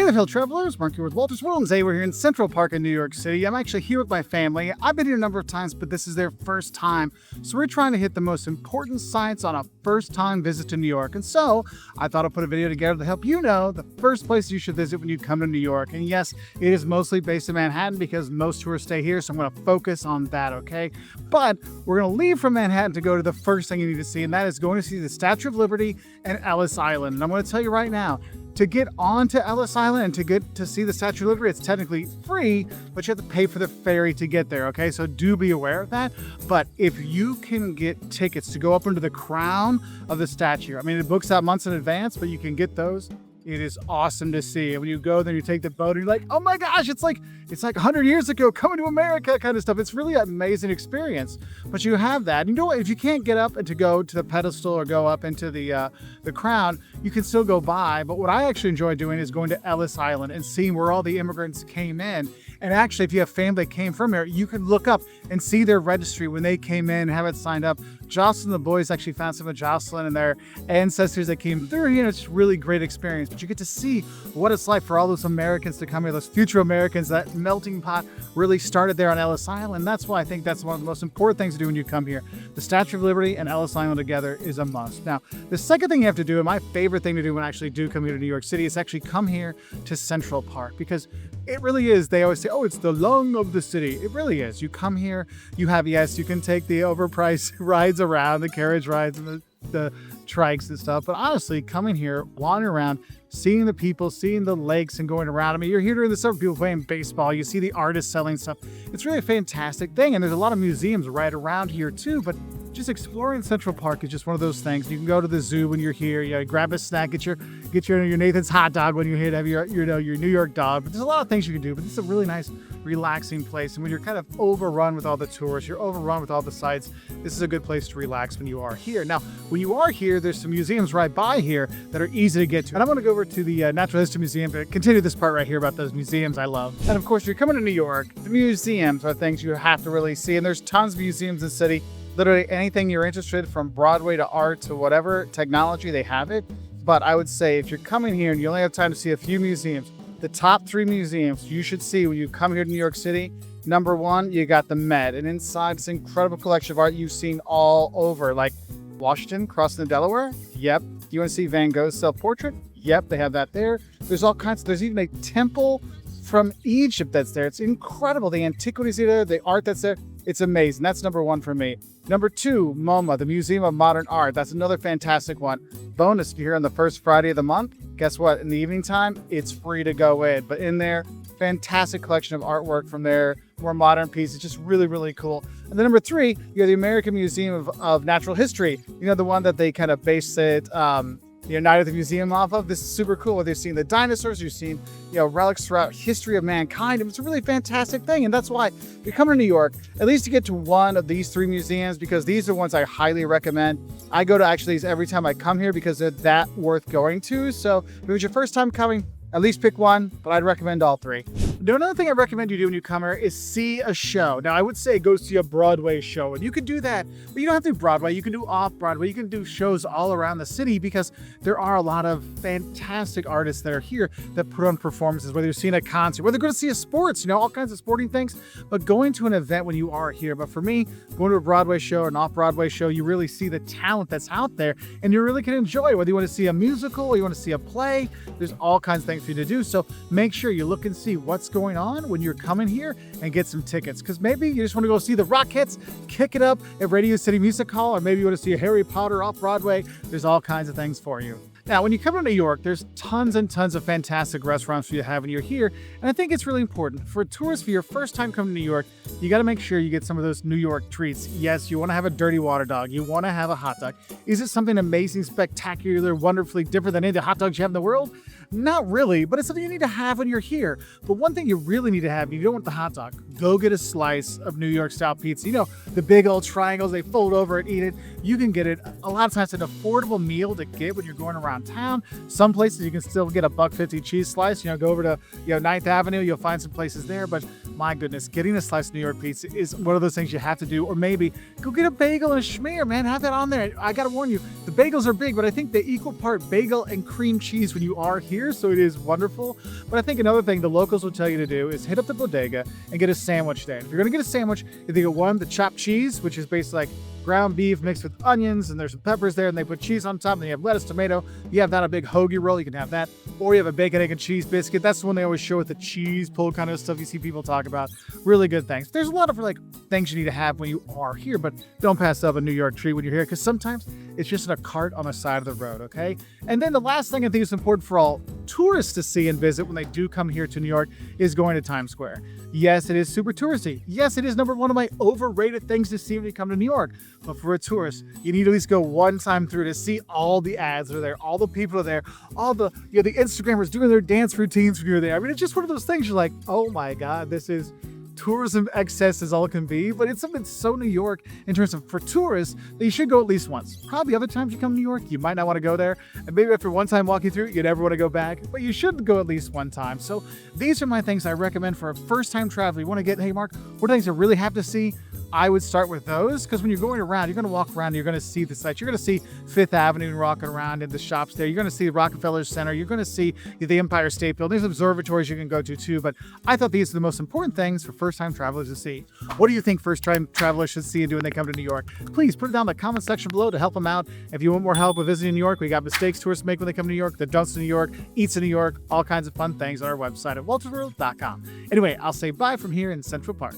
Hey there, fellow travelers. Mark here with Wolters World, and today we're here in Central Park in New York City. I'm actually here with my family. I've been here a number of times, but this is their first time. So we're trying to hit the most important sites on a first-time visit to New York. And so I thought I'd put a video together to help you know the first place you should visit when you come to New York. And yes, it is mostly based in Manhattan because most tourists stay here, so I'm going to focus on that, okay? But we're going to leave from Manhattan to go to the first thing you need to see, and that is going to see the Statue of Liberty and Ellis Island. And I'm going to tell you right now, to get onto Ellis Island and to get to see the Statue of Liberty, it's technically free, but you have to pay for the ferry to get there, okay? So do be aware of that. But if you can get tickets to go up into the crown of the statue, I mean, it books out months in advance, but you can get those. It is awesome to see. And when you go there, you take the boat and you're like, oh my gosh, it's like 100 years ago, coming to America kind of stuff. It's really an amazing experience. But you have that. You know what? If you can't get up and to go to the pedestal or go up into the crown, you can still go by. But what I actually enjoy doing is going to Ellis Island and seeing where all the immigrants came in. And actually, if you have family that came from there, you can look up and see their registry when they came in and have it signed up. Jocelyn, the boys actually found some of Jocelyn and their ancestors that came through. You know, it's a really great experience. But you get to see what it's like for all those Americans to come here, those future Americans. That melting pot really started there on Ellis Island. That's why I think that's one of the most important things to do when you come here. The Statue of Liberty and Ellis Island together is a must. Now, the second thing you have to do, and my favorite thing to do when I actually do come here to New York City, is actually come here to Central Park, because it really is. They always say, oh, it's the lung of the city. It really is. You come here, you have, yes, you can take the overpriced rides around, the carriage rides and the trikes and stuff. But honestly, coming here, wandering around, seeing the people, seeing the lakes and going around. I mean, you're here during the summer, people playing baseball. You see the artists selling stuff. It's really a fantastic thing. And there's a lot of museums right around here too. But just exploring Central Park is just one of those things. You can go to the zoo when you're here. You know, grab a snack, get your Nathan's hot dog when you're here to have your New York dog. But there's a lot of things you can do. But this is a really nice, relaxing place. And when you're kind of overrun with all the tourists, you're overrun with all the sites, this is a good place to relax when you are here. Now, when you are here, there's some museums right by here that are easy to get to. And I'm going to go over to the Natural History Museum to continue this part right here about those museums I love. And of course, if you're coming to New York, the museums are things you have to really see. And there's tons of museums in the city. Literally anything you're interested, from Broadway to art to whatever technology, they have it. But I would say if you're coming here and you only have time to see a few museums, the top 3 museums you should see when you come here to New York City. Number 1, you got the Met, and inside this incredible collection of art you've seen all over, like Washington crossing the Delaware. Yep. You want to see Van Gogh's self-portrait? Yep, they have that there. There's all kinds. There's even a temple from Egypt that's there. It's incredible. The antiquities are there, the art that's there. It's amazing. That's number 1 for me. Number 2, MoMA, the Museum of Modern Art. That's another fantastic one. Bonus, if you're here on the first Friday of the month, guess what? In the evening time, it's free to go in. But in there, fantastic collection of artwork from there, more modern pieces, just really, really cool. And then number 3, you have the American Museum of Natural History. You know, the one that they kind of based it, Night at the Museum off of. This is super cool. They've seen the dinosaurs, you've seen, relics throughout history of mankind. It's a really fantastic thing. And that's why if you're coming to New York, at least to get to one of these 3 museums, because these are ones I highly recommend. I go to actually these every time I come here because they're that worth going to. So if it was your first time coming, at least pick one, but I'd recommend all 3. Another thing I recommend you do when you come here is see a show. Now, I would say go see a Broadway show, and you can do that, but you don't have to do Broadway. You can do off-Broadway. You can do shows all around the city because there are a lot of fantastic artists that are here that put on performances, whether you're seeing a concert, whether you're going to see a sports, all kinds of sporting things, but going to an event when you are here. But for me, going to a Broadway show or an off-Broadway show, you really see the talent that's out there, and you really can enjoy, whether you want to see a musical or you want to see a play. There's all kinds of things for you to do. So make sure you look and see what's going on when you're coming here and get some tickets, because maybe you just want to go see the Rockettes kick it up at Radio City Music Hall, or maybe you want to see a Harry Potter off Broadway. There's all kinds of things for you. Now, when you come to New York, there's tons and tons of fantastic restaurants for you to have when you're here. And I think it's really important for tourists, for your first time coming to New York, you got to make sure you get some of those New York treats. Yes, you want to have a dirty water dog. You want to have a hot dog. Is it something amazing, spectacular, wonderfully different than any of the hot dogs you have in the world? Not really, but it's something you need to have when you're here. But one thing you really need to have, if you don't want the hot dog, go get a slice of New York style pizza. The big old triangles, they fold over and eat it. You can get it. A lot of times it's an affordable meal to get when you're going around town. Some places you can still get a $1.50 cheese slice. Go over to 9th Avenue, you'll find some places there. But my goodness, getting a slice of New York pizza is one of those things you have to do. Or maybe go get a bagel and a schmear, man. Have that on there. I got to warn you, the bagels are big, but I think they equal part bagel and cream cheese when you are here. here, so it is wonderful. But I think another thing the locals will tell you to do is hit up the bodega and get a sandwich there. If you're going to get a sandwich, you get one, the chopped cheese, which is basically like ground beef mixed with onions, and there's some peppers there, and they put cheese on top, and then you have lettuce, tomato. You have that, a big hoagie roll, you can have that. Or you have a bacon, egg, and cheese biscuit. That's the one they always show with the cheese pull kind of stuff you see people talk about. Really good things. There's a lot of things you need to have when you are here, but don't pass up a New York treat when you're here, because sometimes it's just in a cart on the side of the road, okay? And then the last thing I think is important for all tourists to see and visit when they do come here to New York is going to Times Square. Yes, it is super touristy. Yes, it is one of my overrated things to see when you come to New York. But for a tourist, you need to at least go one time through to see all the ads that are there, all the people are there, all the the Instagrammers doing their dance routines when you're there. I mean, it's just one of those things you're like, oh my God, this is tourism excess as all can be, but it's something so New York in terms of for tourists that you should go at least once. Probably other times you come to New York, you might not want to go there, and maybe after one time walking through, you never want to go back, but you should go at least one time. So these are my things I recommend for a first-time traveler. You want to get, hey Mark, what are things I really have to see? I would start with those, because when you're going around, you're going to walk around, you're going to see the sights. You're going to see Fifth Avenue and walking around in the shops there. You're going to see the Rockefeller Center. You're going to see the Empire State Building. There's observatories you can go to too, but I thought these are the most important things for first-time travelers to see. What do you think first-time travelers should see and do when they come to New York? Please put it down in the comment section below to help them out. If you want more help with visiting New York, we got mistakes tourists make when they come to New York, the dunks in New York, eats in New York, all kinds of fun things on our website at woltersworld.com. Anyway, I'll say bye from here in Central Park.